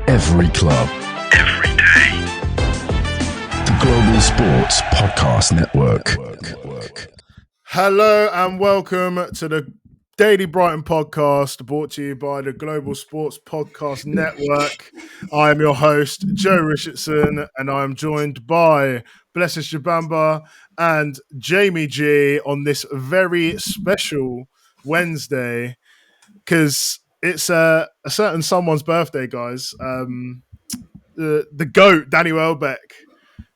Every club. Every day. The Global Sports Podcast Network. Hello and welcome to the Daily Brighton podcast, brought to you by the Global Sports Podcast Network. I am your host, Joe Richardson, and I am joined by Blessed Shabamba and Jamie G on this very special Wednesday, because it's a certain someone's birthday, guys. The GOAT, Danny Welbeck,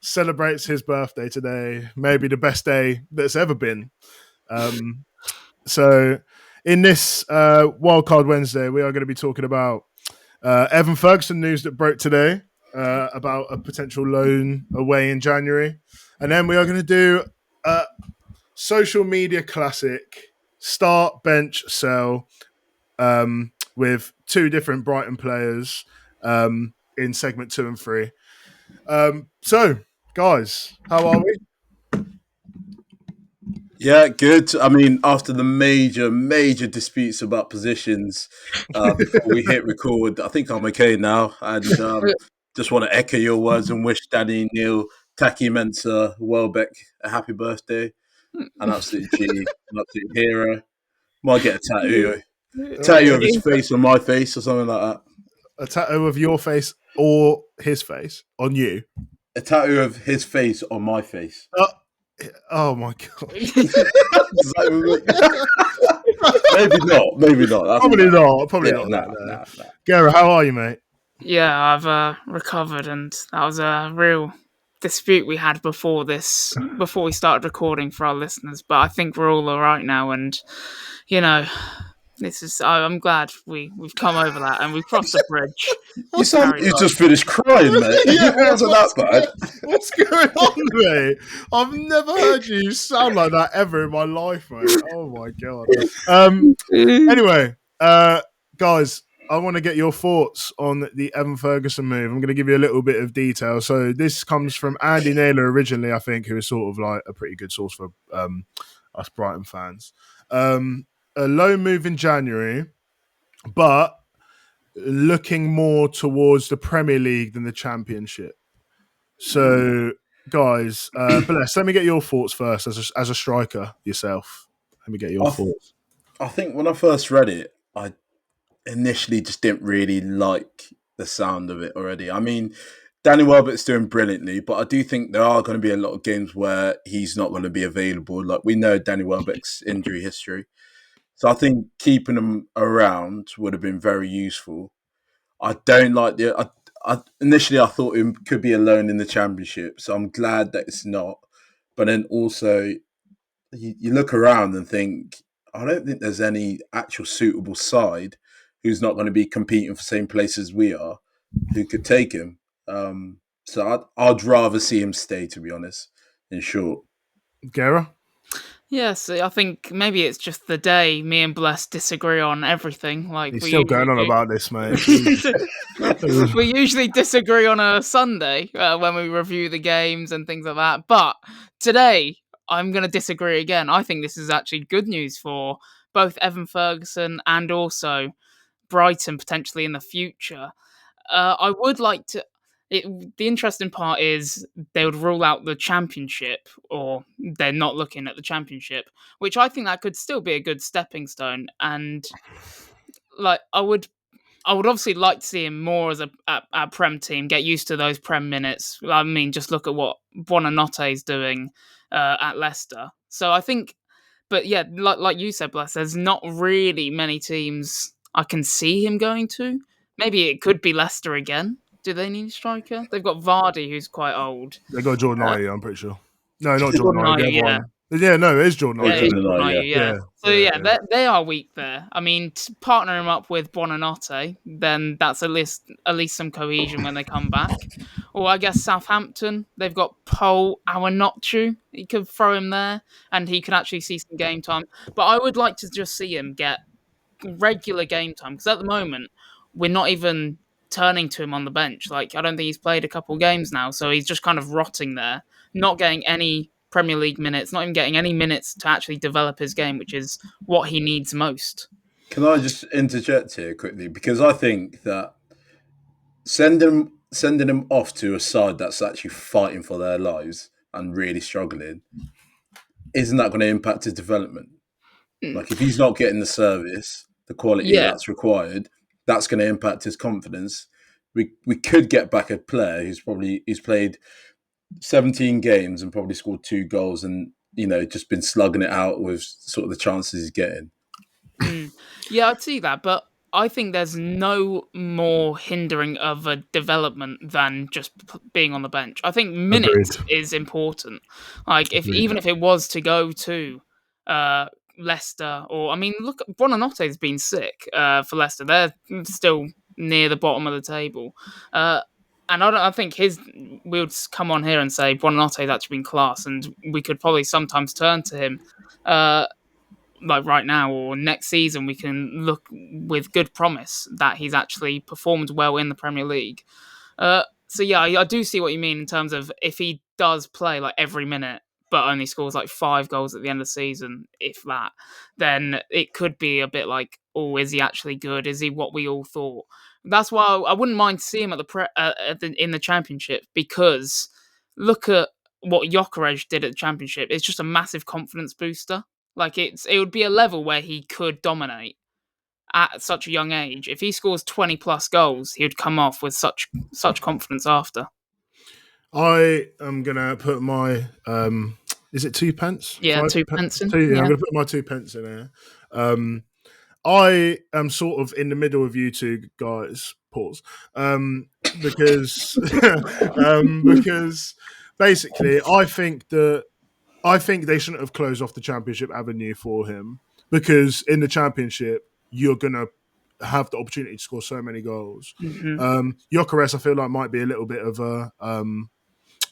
celebrates his birthday today, maybe the best day that's ever been. So in this Wildcard Wednesday, we are going to be talking about Evan Ferguson news that broke today about a potential loan away in January. And then we are going to do a social media classic, start, bench, sell, with two different Brighton players in segment 2 and 3. So, guys, how are we? Yeah, good. I mean, after the major disputes about positions before we hit record, I think I'm okay now. And just want to echo your words and wish Danny, Neil, Taki Mensah, Welbeck a happy birthday. An absolute G, an absolute hero. Might get a tattoo of his face on my face or something like that. A tattoo of your face or his face on you? A tattoo of his face on my face. Oh my god! Maybe not. Probably not. Nah. Gary, how are you, mate? Yeah, I've recovered, and that was a real dispute we had before we started recording for our listeners. But I think we're all right now, and you know, I'm glad we've come over that and we've crossed the bridge. You just finished crying, mate. Yeah, it wasn't that bad. What's going on, mate? I've never heard you sound like that ever in my life, mate. Oh my god. Anyway, guys, I want to get your thoughts on the Evan Ferguson move. I'm going to give you a little bit of detail. So this comes from Andy Naylor originally, I think, who is sort of like a pretty good source for us Brighton fans. A low move in January, but looking more towards the Premier League than the Championship. So, guys, Bless, let me get your thoughts first as a striker yourself. Let me get your thoughts. I think when I first read it, I initially just didn't really like the sound of it already. I mean, Danny Welbeck's doing brilliantly, but I do think there are going to be a lot of games where he's not going to be available. Like, we know Danny Welbeck's injury history. So I think keeping him around would have been very useful. I don't like initially I thought it could be a loan in the Championship, so I'm glad that it's not. But then also, you look around and think, I don't think there's any actual suitable side who's not going to be competing for the same place as we are who could take him. So I'd rather see him stay, to be honest, in short. Gara? Yes, I think maybe it's just the day me and Bless disagree on everything. Like He's still going on about this, mate. We usually disagree on a Sunday when we review the games and things like that. But today, I'm going to disagree again. I think this is actually good news for both Evan Ferguson and also Brighton potentially in the future. I would like to... the interesting part is they would rule out the Championship, or they're not looking at the Championship, which I think that could still be a good stepping stone. And like, I would obviously like to see him more as a Prem team, get used to those Prem minutes. I mean, just look at what Buonanotte is doing at Leicester. So I think, but yeah, like you said, Bless, there's not really many teams I can see him going to. Maybe it could be Leicester again. Do they need a striker? They've got Vardy, who's quite old. They got Jordan Ayew, I'm pretty sure. No, not Jordan Ayew. Yeah. Yeah, no, it is Jordan Ayew. Yeah. So they are weak there. I mean, to partner him up with Buonanotte, then that's at least some cohesion when they come back. Or I guess Southampton, they've got Paul Awanochu. You could throw him there, and he could actually see some game time. But I would like to just see him get regular game time, because at the moment, we're not even turning to him on the bench. Like, I don't think he's played a couple games now, so he's just kind of rotting there, not getting any Premier League minutes, not even getting any minutes to actually develop his game, which is what he needs most. Can I just interject here quickly? Because I think that sending him off to a side that's actually fighting for their lives and really struggling, isn't that going to impact his development? Like if he's not getting the service, the quality that's required, that's going to impact his confidence. We could get back a player who's played 17 games and probably scored 2 goals and just been slugging it out with sort of the chances he's getting. Yeah, I'd see that, but I think there's no more hindering of a development than just being on the bench. I think minutes is important. Like even if it was to go to Leicester, or I mean, look, Buonannote's been sick for Leicester. They're still near the bottom of the table. And I think we'll come on here and say Buonannotte's actually been class, and we could probably sometimes turn to him. Like right now or next season, we can look with good promise that he's actually performed well in the Premier League. So yeah, I do see what you mean in terms of if he does play like every minute, but only scores like 5 goals at the end of the season, if that, then it could be a bit like, oh, is he actually good? Is he what we all thought? That's why I wouldn't mind seeing him in the Championship, because look at what Gyökeres did at the Championship. It's just a massive confidence booster. Like it would be a level where he could dominate at such a young age. If he scores 20 plus goals, he would come off with such confidence after. I am gonna put my is it 2 pence? Yeah, 2 pence. I'm gonna put my 2 pence in here. I am sort of in the middle of you two guys. Pause. Because because basically I think they shouldn't have closed off the Championship avenue for him, because in the Championship you're gonna have the opportunity to score so many goals. Gyökeres, I feel like, might be a little bit of an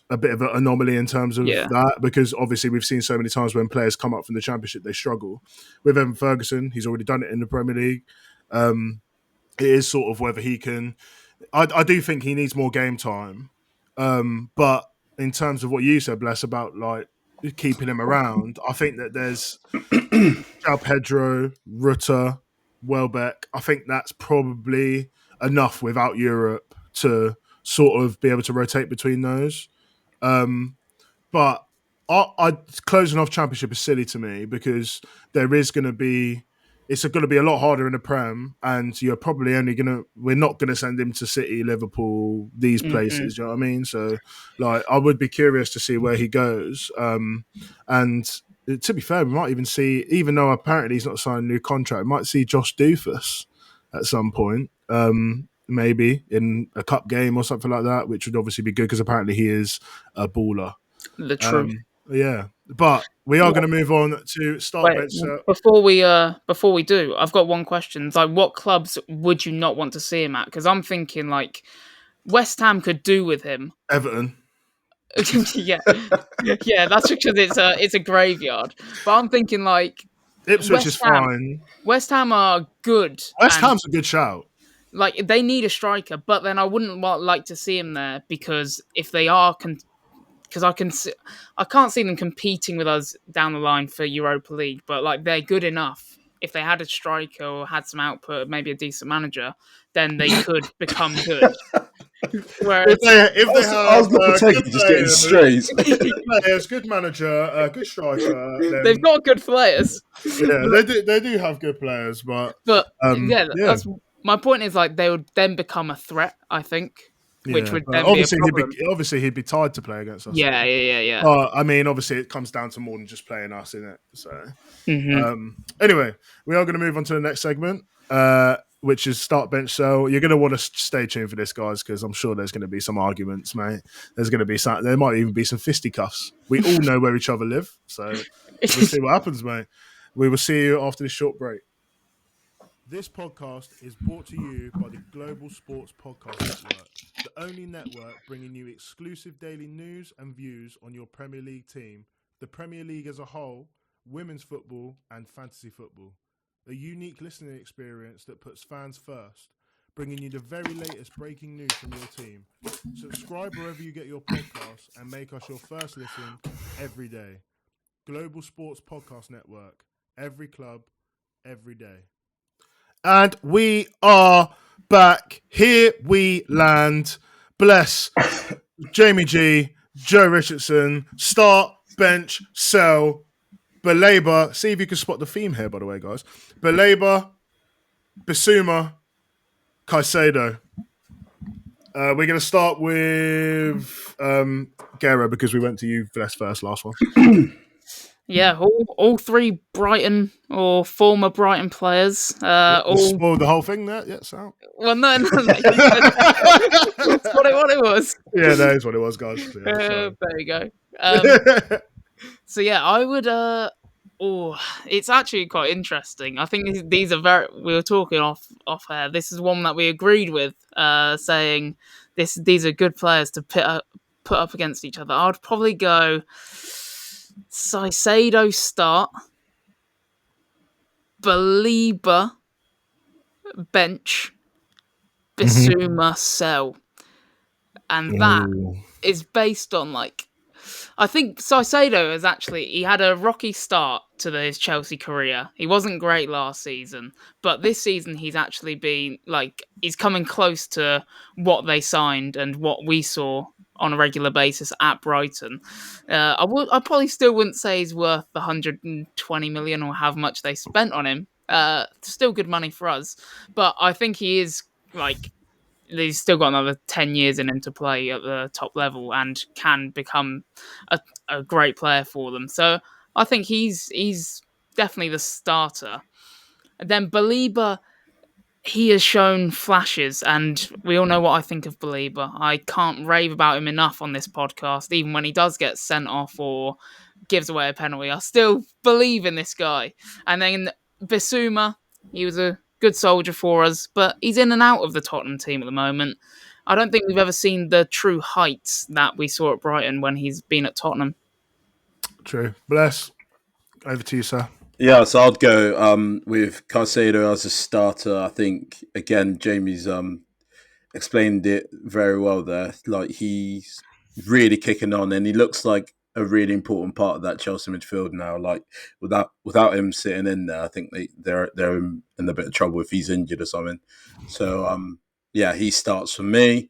anomaly in terms of that, because obviously we've seen so many times when players come up from the Championship, they struggle. With Evan Ferguson, he's already done it in the Premier League. It is sort of whether he can. I do think he needs more game time, but in terms of what you said, Bless, about like keeping him around, I think that there's Pedro, Rutter, Welbeck. I think that's probably enough without Europe to sort of be able to rotate between those. But closing off Championship is silly to me, because there is going to be. It's going to be a lot harder in the Prem, and you're probably we're not going to send him to City, Liverpool, these places. You know what I mean? So, like, I would be curious to see where he goes. And to be fair, we might even see, even though apparently he's not signed a new contract, we might see Josh Doofus at some point, maybe in a cup game or something like that, which would obviously be good, because apparently he is a baller. The truth. Yeah, but we are going to move on to start bench. Before we do, I've got one question. It's like, what clubs would you not want to see him at? Because I'm thinking like West Ham could do with him. Everton. yeah, that's because it's a graveyard. But I'm thinking like Ipswich is fine. West Ham are good. West Ham's a good shout. Like, they need a striker, but then I wouldn't like to see him there, because if they are, because I can't see them competing with us down the line for Europa League, but like they're good enough. If they had a striker or had some output, maybe a decent manager, then they could become good. Whereas I was looking to take just getting straight. Players, good manager, good striker. They've got good players. Yeah, they do have good players, but that's my point. Is like they would then become a threat, I think. Yeah, which would then obviously be a problem. obviously he'd be tired to play against us. Yeah. But I mean, obviously it comes down to more than just playing us, innit? So anyway, we are going to move on to the next segment, which is start bench sell. You're going to want to stay tuned for this, guys, because I'm sure there's going to be some arguments, mate. There's going to be some. There might even be some fisticuffs. We all know where each other live, so we'll see what happens, mate. We will see you after this short break. This podcast is brought to you by the Global Sports Podcast Network, the only network bringing you exclusive daily news and views on your Premier League team, the Premier League as a whole, women's football and fantasy football. A unique listening experience that puts fans first, bringing you the very latest breaking news from your team. Subscribe wherever you get your podcasts and make us your first listen every day. Global Sports Podcast Network. Every club, every day. And we are back. Here we land. Bless Jamie G, Joe Richardson. Start, bench, sell, Belabor. See if you can spot the theme here, by the way, guys. Belabor, Bissouma, Caicedo. We're going to start with Guerra because we went to you first last one. Yeah, all three Brighton or former Brighton players. All spoiled the whole thing there. Yeah, so. Well, no, that's what it was. Yeah, that is what it was, guys. There you go. So yeah, I would. It's actually quite interesting. I think these are very. We were talking off air. This is one that we agreed with, saying these are good players to put up against each other. I'd probably go Caicedo start, Belabor bench, Bissouma sell, and that is based on I think Caicedo he had a rocky start to his Chelsea career. He wasn't great last season, but this season he's actually been he's coming close to what they signed and what we saw on a regular basis at Brighton. I probably still wouldn't say he's worth the 120 million or how much they spent on him. Still good money for us, but I think he is he's still got another 10 years in him to play at the top level and can become a great player for them. So I think he's definitely the starter. And then Belabor, he has shown flashes, and we all know what I think of Belabor. I can't rave about him enough on this podcast, even when he does get sent off or gives away a penalty. I still believe in this guy. And then Bissouma, he was a good soldier for us, but he's in and out of the Tottenham team at the moment. I don't think we've ever seen the true heights that we saw at Brighton when he's been at Tottenham. True. Bless. Over to you, sir. Yeah, so I'd go with Caicedo as a starter. I think, again, Jamie's explained it very well there. He's really kicking on, and he looks like a really important part of that Chelsea midfield now. Without him sitting in there, I think they're in a bit of trouble if he's injured or something. So yeah, he starts for me.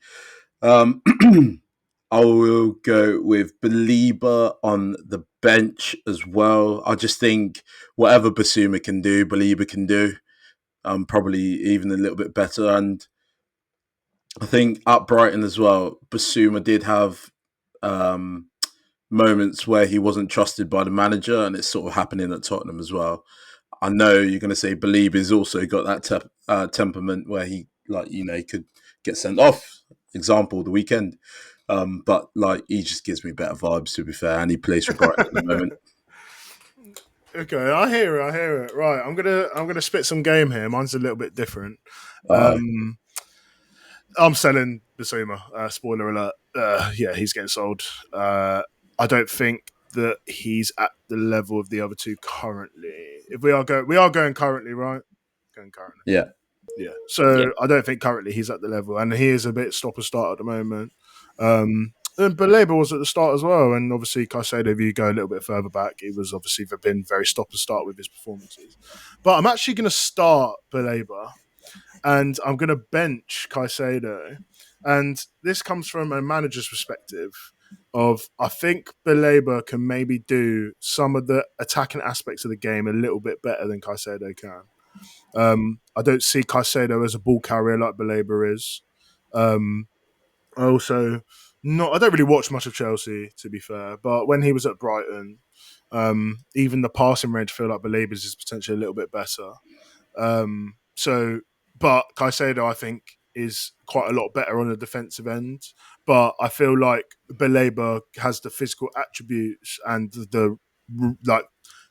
I will go with Belabor on the bench as well. I just think whatever Bissouma can do, Belabor can do. Probably even a little bit better. And I think at Brighton as well, Bissouma did have moments where he wasn't trusted by the manager, and it's sort of happening at Tottenham as well. I know you're going to say Belieber's also got that temperament where he could get sent off. Example, the weekend. But he just gives me better vibes, to be fair, and he plays for Brighton at the moment. Okay, I hear it. Right, I'm gonna spit some game here. Mine's a little bit different. I'm selling Bissouma. Spoiler alert. Yeah, he's getting sold. I don't think that he's at the level of the other two currently. If we are going currently, right? Going currently. Yeah. Yeah. So I don't think currently he's at the level, and he is a bit stop and start at the moment. And Belabor was at the start as well, and obviously Caicedo, if you go a little bit further back, he was obviously been very stop and start with his performances. But I'm actually going to start Belabor, and I'm going to bench Caicedo, and this comes from a manager's perspective. I think Belabor can maybe do some of the attacking aspects of the game a little bit better than Caicedo can. I don't see Caicedo as a ball carrier like Belabor is. I don't really watch much of Chelsea, to be fair, but when he was at Brighton, even the passing range, I feel like Belabor's is potentially a little bit better. But Caicedo, I think, is quite a lot better on the defensive end. But I feel like Belabor has the physical attributes and the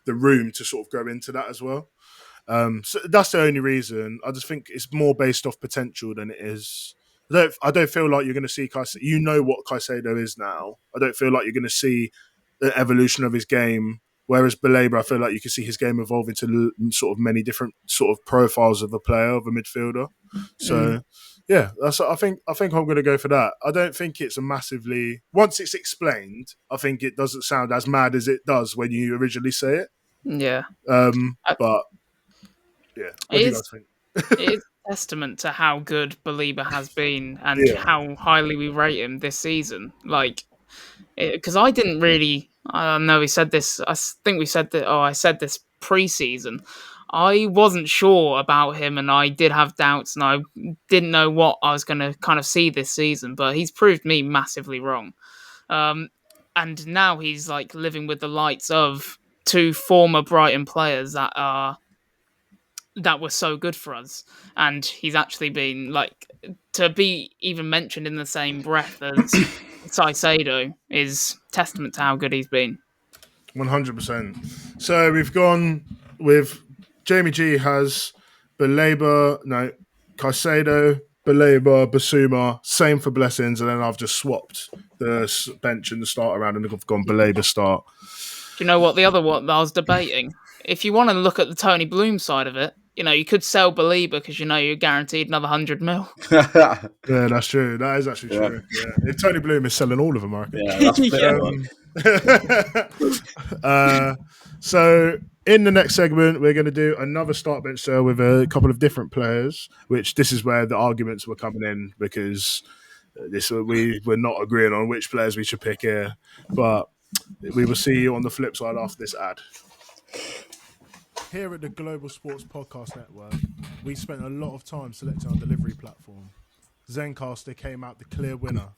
room to sort of go into that as well. So that's the only reason. I just think it's more based off potential than it is. I don't feel like you're going to see Caicedo. You know what Caicedo is now. I don't feel like you're going to see the evolution of his game. Whereas Belabor, I feel like you can see his game evolve into sort of many different sort of profiles of a player, of a midfielder. So, yeah, I think I'm going to go for that. I don't think it's once it's explained, I think it doesn't sound as mad as it does when you originally say it. Yeah. But yeah, what do you guys think? It's testament to how good Belieber has been and how highly we rate him this season. Like, because I didn't really. I know we said this. I think we said that. Oh, I said this pre-season. I wasn't sure about him, and I did have doubts, and I didn't know what I was going to kind of see this season. But he's proved me massively wrong. And now he's like living with the lights of two former Brighton players that were so good for us, and he's actually been like to be even mentioned in the same breath as Caicedo is testament to how good he's been. 100%. So we've gone with Jamie G has Caicedo, Belieber, Basuma, same for Blessings, and then I've just swapped the bench and the start around, and I've gone Belieber start. Do you know what the other one that I was debating? If you want to look at the Tony Bloom side of it, you could sell Belieber because you're guaranteed another 100 mil. Yeah, that's true. That is actually true. Yeah. If Tony Bloom is selling all of them, I reckon. Yeah, so in the next segment, we're going to do another start bench sale with a couple of different players, which this is where the arguments were coming in because we were not agreeing on which players we should pick here. But we will see you on the flip side after this ad. Here at the Global Sports Podcast Network, we spent a lot of time selecting our delivery platform. Zencastr came out the clear winner.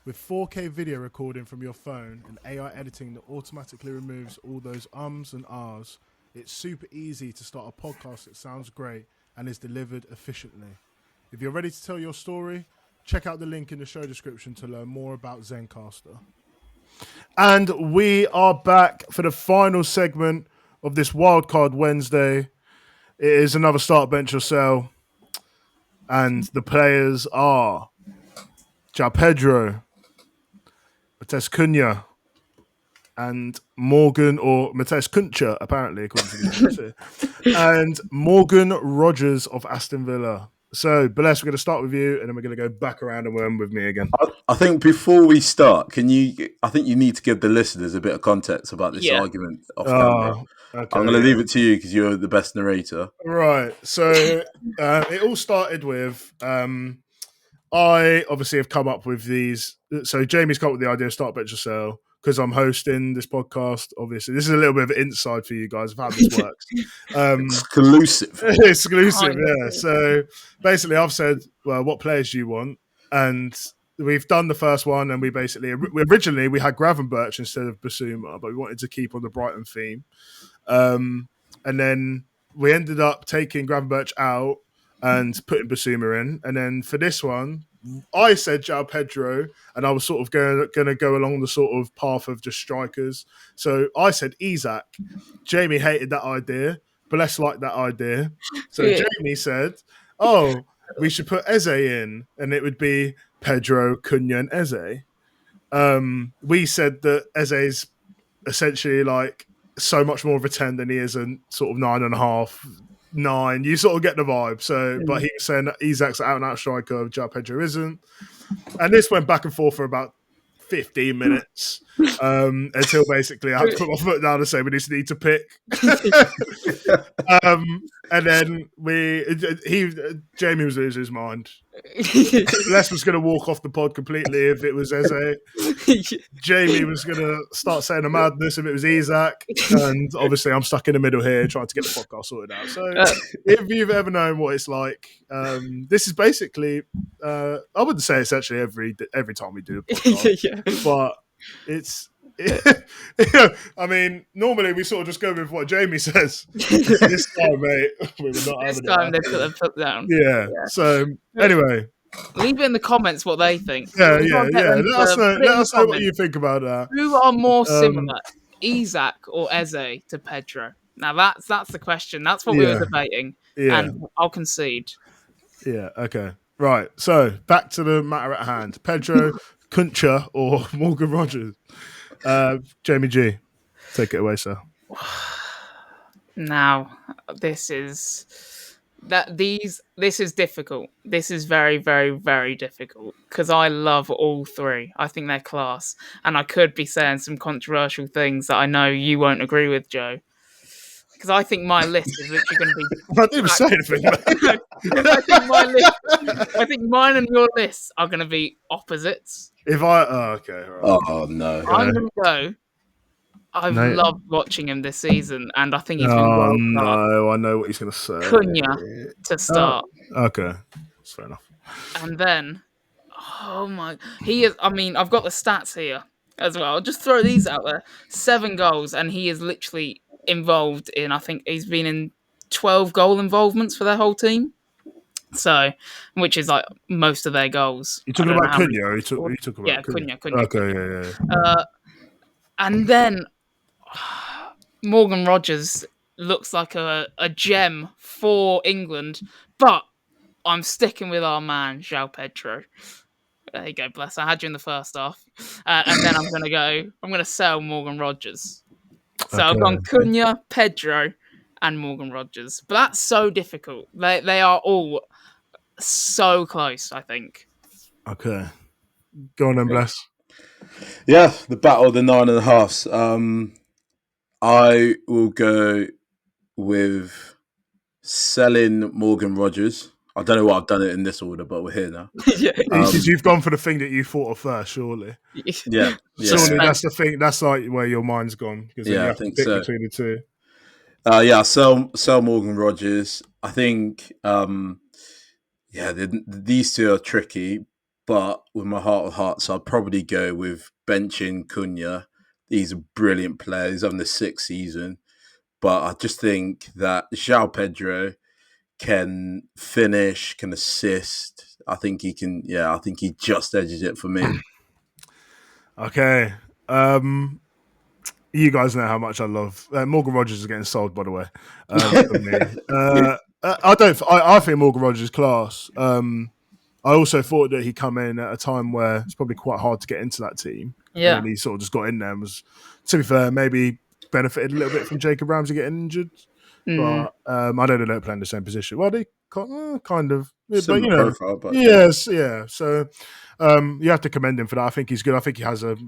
With 4K video recording from your phone and AI editing that automatically removes all those ums and ahs, it's super easy to start a podcast that sounds great and is delivered efficiently. If you're ready to tell your story, check out the link in the show description to learn more about Zencastr. And we are back for the final segment of this Wildcard Wednesday. It is another start bench or sell. And the players are Pedro, Matheus Cunha, and Morgan, or Matheus Cunha, apparently, according to the and Morgan Rogers of Aston Villa. So, Bless, we're going to start with you, and then we're going to go back around and end with me again. I think before we start, I think you need to give the listeners a bit of context about this argument off camera. Okay, I'm going to leave it to you because you're the best narrator. Right. So it all started with I obviously have come up with these. So Jamie's come up with the idea of start bench or sell because I'm hosting this podcast. Obviously, this is a little bit of an insight for you guys of how this works. Exclusive. Exclusive, yeah. So basically, I've said, well, what players do you want? And we've done the first one, and we originally we had Gravenberch instead of Basuma, but we wanted to keep on the Brighton theme. And then we ended up taking Gravenberch out and putting Basuma in. And then for this one, I said João Pedro, and I was sort of going to go along the sort of path of just strikers. So I said Isak. Jamie hated that idea. Bless liked that idea. So Jamie said, oh, we should put Eze in, and it would be Pedro, Cunha, and Eze. We said that Eze's essentially like so much more of a 10 than he is a sort of 9.5, 9. You sort of get the vibe. So, but he was saying that Isak's out and out striker, João Pedro isn't. And this went back and forth for about 15 minutes until basically I had to put my foot down and say we just need to pick. And then Jamie was losing his mind. Les was going to walk off the pod completely if it was Eze. Jamie was going to start saying a madness if it was Isak. And obviously I'm stuck in the middle here trying to get the podcast sorted out. So if you've ever known what it's like, this is basically, I wouldn't say it's actually every time we do a podcast, but it's, I mean, normally we sort of just go with what Jamie says. This time, mate, we were not having it. This time they put their foot down. Yeah. So anyway, leave it in the comments what they think. Yeah. Let us know what you think about that. Who are more similar, Isak or Eze to Pedro? Now that's the question. That's what we were debating. Yeah. And I'll concede. Yeah. Okay. Right. So back to the matter at hand: Pedro, Cunha, or Morgan Rogers. Jamie G, take it away, sir. Now, this is difficult. This is very, very, very difficult because I love all three. I think they're class, and I could be saying some controversial things that I know you won't agree with, Joe. because I think my list is literally going to be. I didn't even say anything. I think mine and your lists are going to be opposites. Okay. Right. Oh no! I'm going to go. I've loved watching him this season, and I think he's been Oh well. no! I know what he's going to say. Cunha to start. Okay, that's fair enough. And then, oh my, he is. I mean, I've got the stats here as well. I'll just throw these out there. 7 goals, and he is literally involved in. I think he's been in 12 goal involvements for their whole team. So, which is like most of their goals. You talking about Cunha? Or you talking about Cunha. Okay, yeah. And then Morgan Rogers looks like a gem for England, but I'm sticking with our man, João Pedro. There you go, bless. I had you in the first half. And then I'm going to sell Morgan Rogers. So I've gone Cunha, Pedro, and Morgan Rogers. But that's so difficult. They are all so close, I think. Okay. Go on then, bless. Yeah, the battle of the 9.5s. I will go with selling Morgan Rogers. I don't know why I've done it in this order, but we're here now. Because you've gone for the thing that you thought of first, surely. Yeah. Surely that's the thing. That's like where your mind's gone. Because you have to pick between the two. Sell Morgan Rogers. I think, these two are tricky, but with my heart of hearts, I'll probably go with benching Cunha. He's a brilliant player. He's on the 6th season. But I just think that João Pedro can finish, can assist. I think he can. Yeah, I think he just edges it for me. Okay. You guys know how much I love Morgan Rogers is getting sold, by the way. For me. I think Morgan Rogers is class. I also thought that he come in at a time where it's probably quite hard to get into that team. Yeah, and he sort of just got in there and was, to be fair, maybe benefited a little bit from Jacob Ramsey getting injured. But I don't know they don't play in the same position. Well, they kind of, similar profile, but yes, yeah. So you have to commend him for that. I think he's good. I think he has have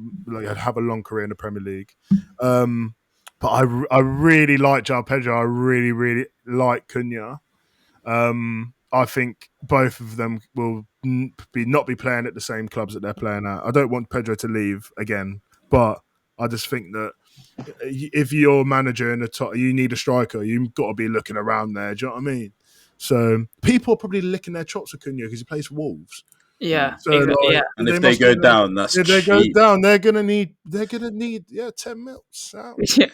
a long career in the Premier League. But I really like João Pedro. I really, really like Cunha. I think both of them will not be playing at the same clubs that they're playing at. I don't want Pedro to leave again, but I just think that if you're manager in the top, you need a striker. You've got to be looking around there. Do you know what I mean? So people are probably licking their chops with Cunha because he plays for Wolves. Yeah. So, and if they go down, that's if they go down, they're gonna need 10 mils out. Yeah.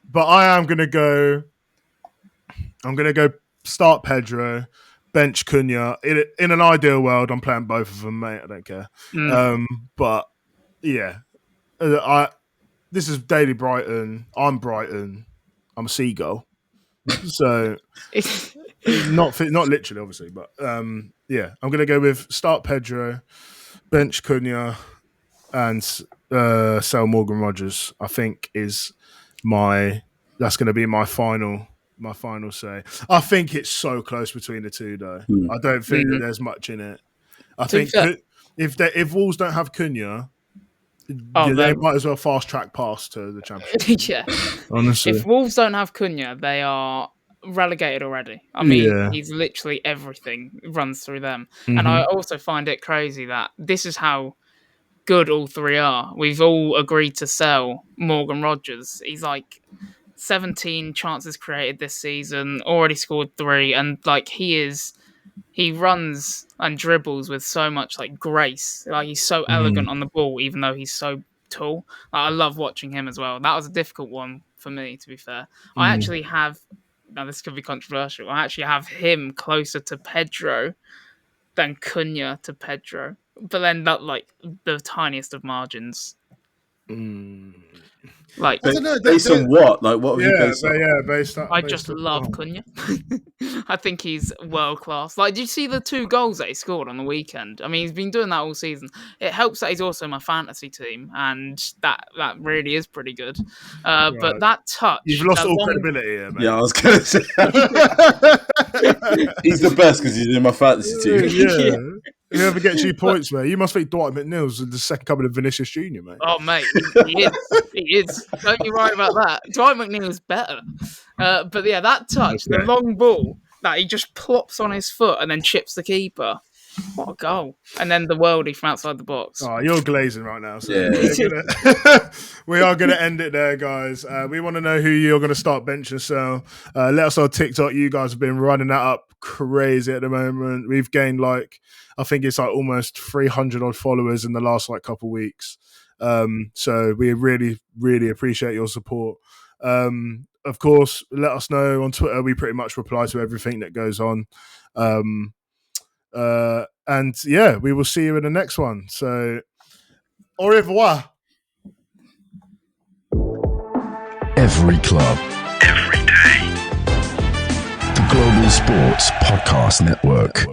But I am gonna go. I'm gonna go start Pedro, bench Cunha. In an ideal world, I'm playing both of them, mate. I don't care. But yeah, this is Daily Brighton. I'm Brighton. I'm a seagull. So not literally, obviously, but I'm gonna go with start Pedro, bench Cunha, and sell Morgan Rogers. I think that's gonna be my final say. I think it's so close between the two, though. I don't think that there's much in it. I think if Wolves don't have Cunha, they might as well fast track past to the Championship. Yeah, honestly. If Wolves don't have Cunha, they are relegated already. I mean, he's literally everything runs through them. And I also find it crazy that this is how good all three are. We've all agreed to sell Morgan Rogers. He's like 17 chances created this season, already scored 3, and like he runs and dribbles with so much like grace. Like he's so elegant on the ball, even though he's so tall. Like, I love watching him as well. That was a difficult one for me, to be fair. I actually have, now this could be controversial, I actually have him closer to Pedro than Cunha to Pedro. But then that like the tiniest of margins. Like I don't know, based on what? Like what have you based on? Based on. I just love Cunha. I think he's world class. Like, did you see the 2 goals that he scored on the weekend? I mean, he's been doing that all season. It helps that he's also my fantasy team, and that really is pretty good. But that touch, you've lost all credibility here, mate. Yeah, I was going to say he's the best because he's in my fantasy team. Whoever gets you points, mate. You must think Dwight McNeil's the second coming of Vinicius Junior, mate. Oh, mate, he is. He is. Don't you worry about that. Dwight McNeil's better. But yeah, that touch, the long ball that he just plops on his foot and then chips the keeper. What a goal. And then the worldie from outside the box. Oh, you're glazing right now. So Yeah. we are going to end it there, guys. We want to know who you're going to start bench and sell. Let us know on TikTok. You guys have been running that up crazy at the moment. We've gained I think it's almost 300 odd followers in the last couple weeks. So we really, really appreciate your support. Of course, let us know on Twitter. We pretty much reply to everything that goes on. And yeah, we will see you in the next one. So, au revoir. Every club, every day. The Global Sports Podcast Network.